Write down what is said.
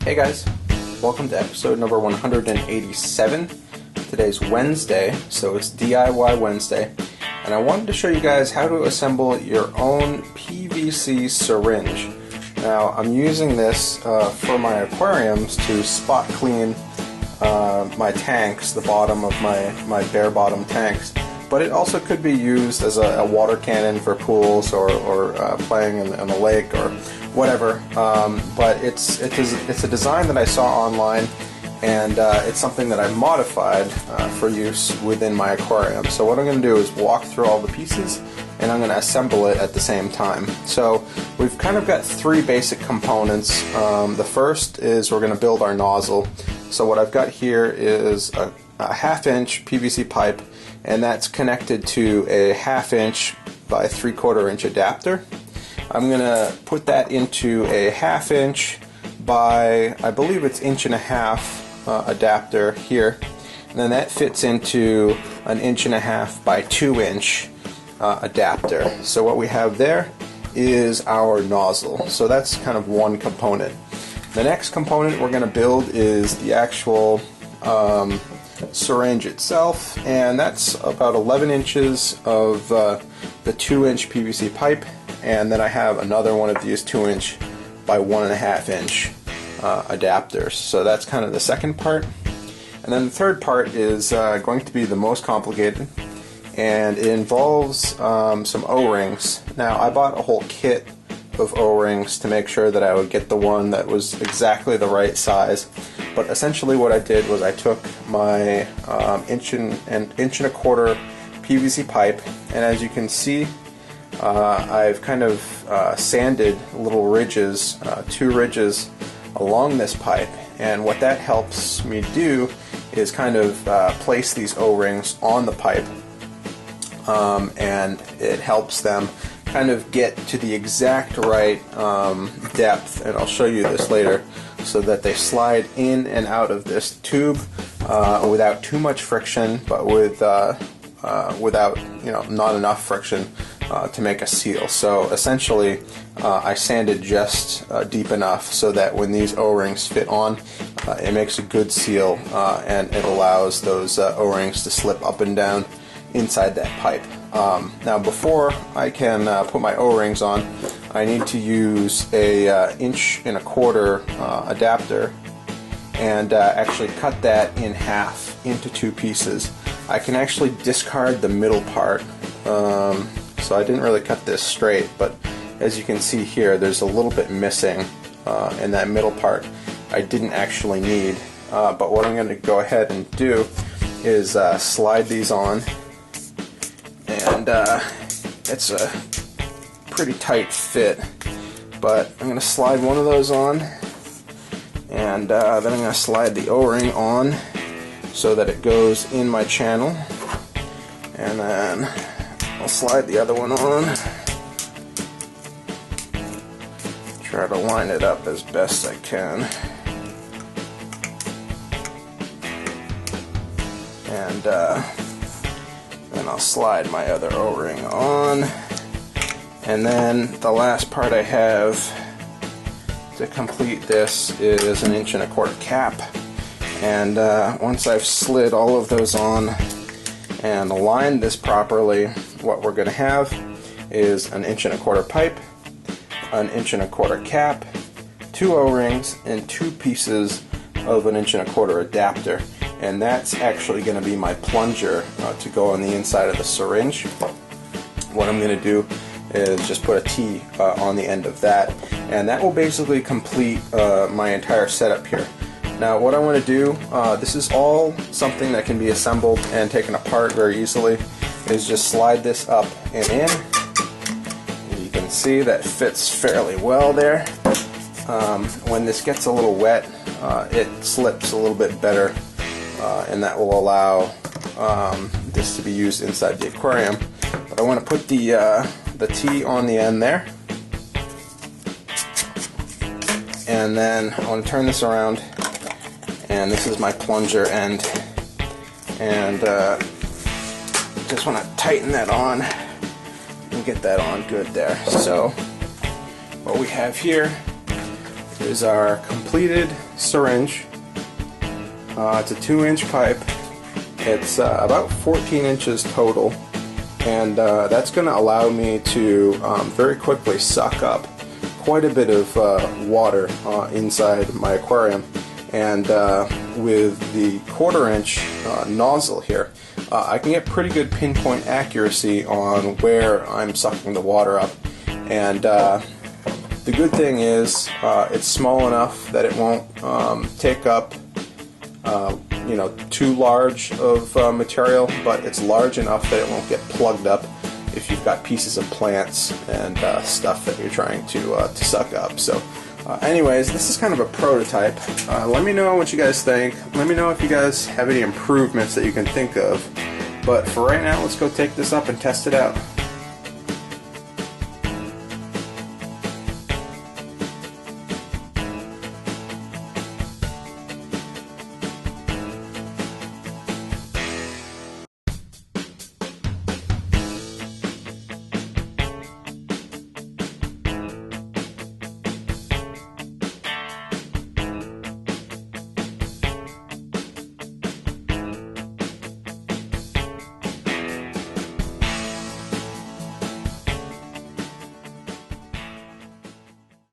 Hey guys, welcome to episode number 187. Today's Wednesday, so it's DIY Wednesday, and I wanted to show you guys how to assemble your own PVC syringe. Now, I'm using this for my aquariums to spot clean my tanks, the bottom of my bare bottom tanks. But it also could be used as a water cannon for pools or playing in a lake or whatever. But it's a design that I saw online, and it's something that I modified for use within my aquarium. So what I'm going to do is walk through all the pieces, and I'm going to assemble it at the same time. So we've kind of got three basic components. The first is we're going to build our nozzle. So what I've got here is a 1/2-inch PVC pipe, and that's connected to a 1/2-inch by 3/4 inch adapter. I'm going to put that into a 1/2-inch by, I believe it's 1.5 inch adapter here, and then that fits into an 1.5 inch by 2-inch adapter. So what we have there is our nozzle. So that's kind of one component. The next component we're going to build is the actual syringe itself, and that's about 11 inches of the 2-inch PVC pipe, and then I have another one of these 2-inch by 1.5 inch adapters. So that's kind of the second part. And then the third part is going to be the most complicated, and it involves some O-rings. Now, I bought a whole kit of O-rings to make sure that I would get the one that was exactly the right size. But essentially what I did was I took my 1.25 inch PVC pipe, and as you can see, I've kind of sanded little ridges, 2 ridges along this pipe, and what that helps me do is kind of place these O-rings on the pipe, and it helps them kind of get to the exact right depth, and I'll show you this later, so that they slide in and out of this tube without too much friction, but without not enough friction to make a seal. So essentially I sanded just deep enough so that when these O-rings fit on, it makes a good seal, and it allows those O-rings to slip up and down inside that pipe. Now, before I can put my O-rings on, I need to use a 1.25 inch adapter and actually cut that in half into 2 pieces. I can actually discard the middle part, so I didn't really cut this straight, but as you can see here, there's a little bit missing in that middle part. I didn't actually need, but what I'm going to go ahead and do is slide these on, and it's a pretty tight fit, but I'm going to slide one of those on, and then I'm going to slide the O-ring on so that it goes in my channel, and then I'll slide the other one on, try to line it up as best I can, and then I'll slide my other O-ring on, and then the last part I have to complete this is an 1.25 inch cap. And once I've slid all of those on and aligned this properly, what we're going to have is an 1.25 inch pipe, an 1.25 inch cap, 2 O-rings, and 2 pieces of an 1.25 inch adapter. And that's actually going to be my plunger to go on the inside of the syringe. What I'm going to do is just put a T on the end of that, and that will basically complete my entire setup here. Now, what I want to do, this is all something that can be assembled and taken apart very easily, is just slide this up and in. And you can see that fits fairly well there. When this gets a little wet, it slips a little bit better, and that will allow this to be used inside the aquarium. But I want to put the T on the end there, and then I want to turn this around, and this is my plunger end, and just want to tighten that on and get that on good there. So what we have here is our completed syringe. It's a 2-inch pipe. It's about 14 inches total, and that's going to allow me to very quickly suck up quite a bit of water inside my aquarium. And with the 1/4-inch nozzle here, I can get pretty good pinpoint accuracy on where I'm sucking the water up. And the good thing is it's small enough that it won't take up too large of material, but it's large enough that it won't get plugged up if you've got pieces of plants and stuff that you're trying to suck up. So anyways, this is kind of a prototype. Let me know what you guys think. Let me know if you guys have any improvements that you can think of. But for right now, let's go take this up and test it out.